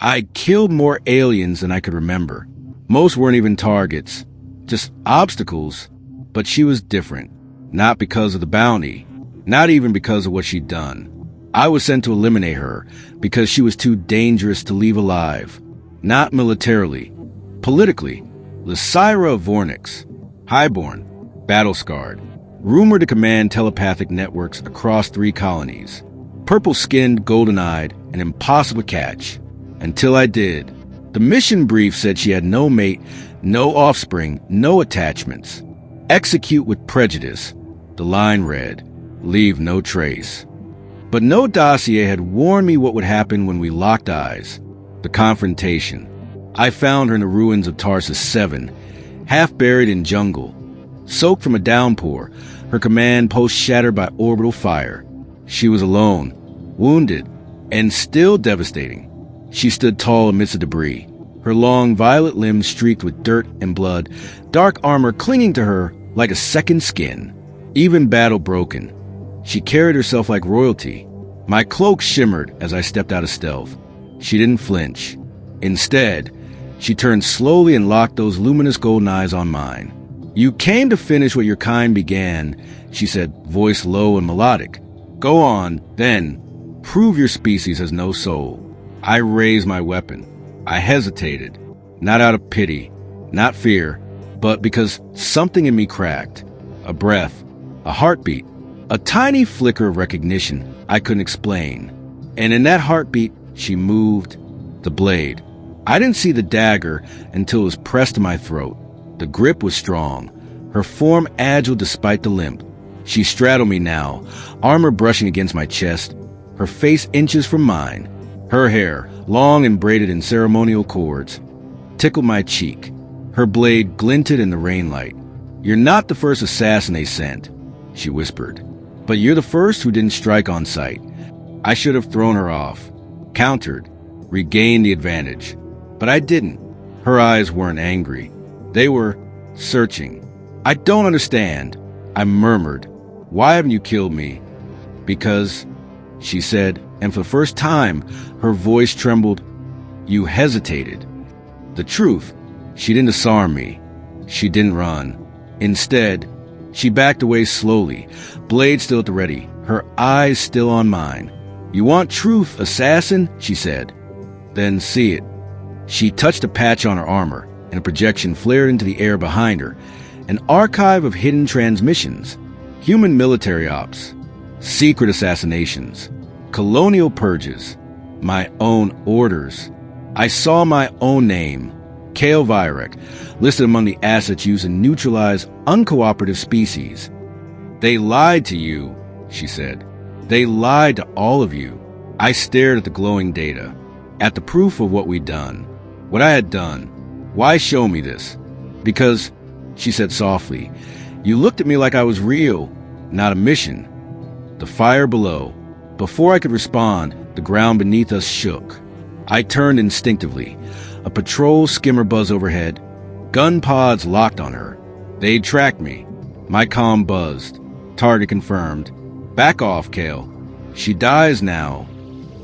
I killed more aliens than I could remember. Most weren't even targets, just obstacles. But she was different. Not because of the bounty, not even because of what she'd done. I was sent to eliminate her because she was too dangerous to leave alive. Not militarily. Politically. Lysira of Vornix. Highborn. Battle-scarred. Rumored to command telepathic networks across 3 colonies. Purple-skinned, golden-eyed, and impossible to catch. Until I did. The mission brief said she had no mate, no offspring, no attachments. Execute with prejudice. The line read, leave no trace. But no dossier had warned me what would happen when we locked eyes. The confrontation. I found her in the ruins of Tarsus 7, half buried in jungle. Soaked from a downpour, her command post shattered by orbital fire. She was alone, wounded, and still devastating. She stood tall amidst the debris, her long violet limbs streaked with dirt and blood, dark armor clinging to her like a second skin. Even battle broken, she carried herself like royalty. My cloak shimmered as I stepped out of stealth. She didn't flinch. Instead, she turned slowly and locked those luminous golden eyes on mine. You came to finish what your kind began, she said, voice low and melodic. Go on, then. Prove your species has no soul. I raised my weapon. I hesitated, not out of pity, not fear, but because something in me cracked. A breath, a heartbeat, a tiny flicker of recognition I couldn't explain. And in that heartbeat, she moved the blade. I didn't see the dagger until it was pressed to my throat. The grip was strong, her form agile despite the limp. She straddled me now, armor brushing against my chest, her face inches from mine. Her hair, long and braided in ceremonial cords, tickled my cheek. Her blade glinted in the rainlight. You're not the first assassin they sent, she whispered. But you're the first who didn't strike on sight. I should have thrown her off, countered, regained the advantage. But I didn't. Her eyes weren't angry. They were searching. I don't understand, I murmured. Why haven't you killed me? Because, she said, and for the first time, her voice trembled. You hesitated. The truth, she didn't disarm me. She didn't run. Instead, she backed away slowly, blade still at the ready, her eyes still on mine. You want truth, assassin? She said. Then see it. She touched a patch on her armor, and a projection flared into the air behind her. An archive of hidden transmissions, human military ops, secret assassinations, colonial purges, my own orders. I saw my own name, Kale Virek, listed among the assets used to neutralize uncooperative species. They lied to you, she said. They lied to all of you. I stared at the glowing data, at the proof of what we'd done, what I had done. Why show me this? Because, she said softly, you looked at me like I was real, not a mission. The fire below. Before I could respond, the ground beneath us shook. I turned instinctively. A patrol skimmer buzzed overhead. Gun pods locked on her. They'd tracked me. My comm buzzed. Target confirmed. Back off, Kale. She dies now.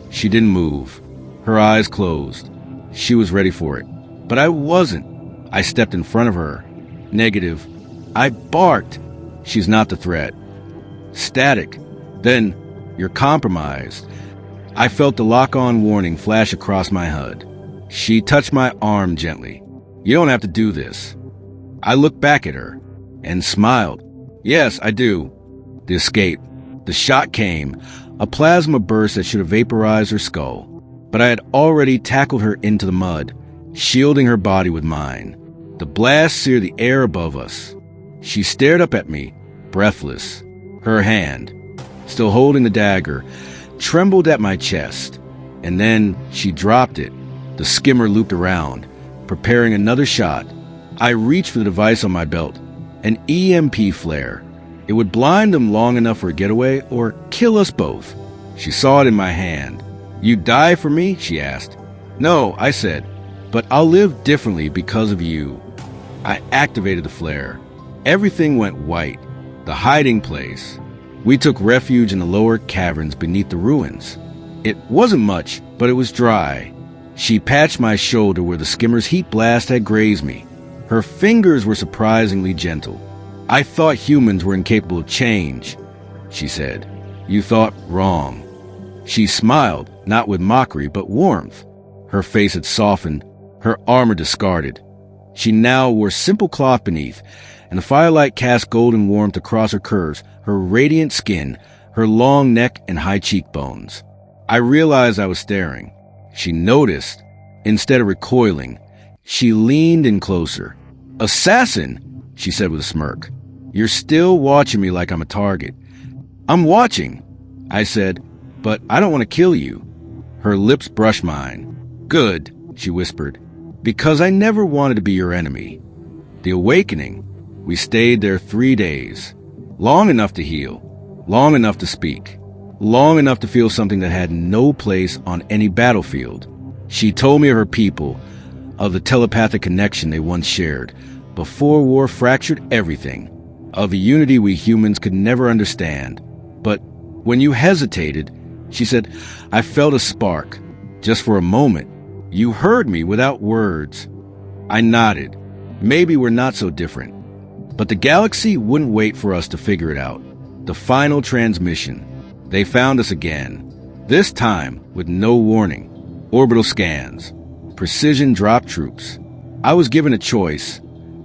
She didn't move. Her eyes closed. She was ready for it. But I wasn't. I stepped in front of her. Negative. I barked. She's not the threat. Static. Then, you're compromised. I felt the lock-on warning flash across my HUD. She touched my arm gently. You don't have to do this. I looked back at her and smiled. Yes, I do. The escape. The shot came, a plasma burst that should have vaporized her skull. But I had already tackled her into the mud, shielding her body with mine. The blast seared the air above us. She stared up at me, breathless. Her hand, still holding the dagger, trembled at my chest. And then she dropped it. The skimmer looped around, preparing another shot. I reached for the device on my belt, an EMP flare. It would blind them long enough for a getaway or kill us both. She saw it in my hand. You die for me? She asked. No, I said, but I'll live differently because of you. I activated the flare. Everything went white. The hiding place. We took refuge in the lower caverns beneath the ruins. It wasn't much, but it was dry. She patched my shoulder where the skimmer's heat blast had grazed me. Her fingers were surprisingly gentle. "I thought humans were incapable of change," she said. "You thought wrong." She smiled, not with mockery, but warmth. Her face had softened, her armor discarded. She now wore simple cloth beneath, and the firelight cast golden warmth across her curves, her radiant skin, her long neck and high cheekbones. I realized I was staring. She noticed. Instead of recoiling, she leaned in closer. "Assassin," she said with a smirk. "You're still watching me like I'm a target." "I'm watching," I said, "but I don't want to kill you." Her lips brushed mine. "Good," she whispered, "because I never wanted to be your enemy." The awakening. We stayed there 3 days. Long enough to heal. Long enough to speak. Long enough to feel something that had no place on any battlefield. She told me of her people, of the telepathic connection they once shared, before war fractured everything, of the unity we humans could never understand. But when you hesitated, she said, "I felt a spark, just for a moment. You heard me without words." I nodded. Maybe we're not so different. But the galaxy wouldn't wait for us to figure it out. The final transmission. They found us again. This time with no warning. Orbital scans. Precision drop troops. I was given a choice.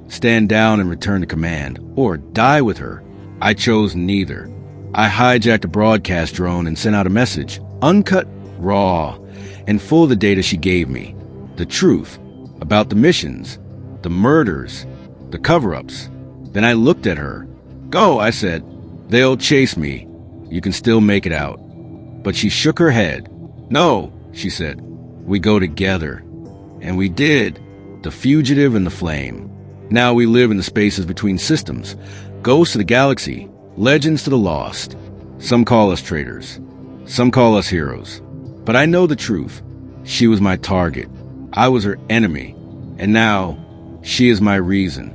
Stand down and return to command, or die with her. I chose neither. I hijacked a broadcast drone and sent out a message, uncut, raw, and full of the data she gave me. The truth about the missions, the murders, the cover-ups. Then I looked at her. "Go," I said. "They'll chase me. You can still make it out." But she shook her head. "No," she said. "We go together." And we did. The fugitive and the flame. Now we live in the spaces between systems. Ghosts of the galaxy. Legends to the lost. Some call us traitors. Some call us heroes. But I know the truth. She was my target. I was her enemy. And now, she is my reason.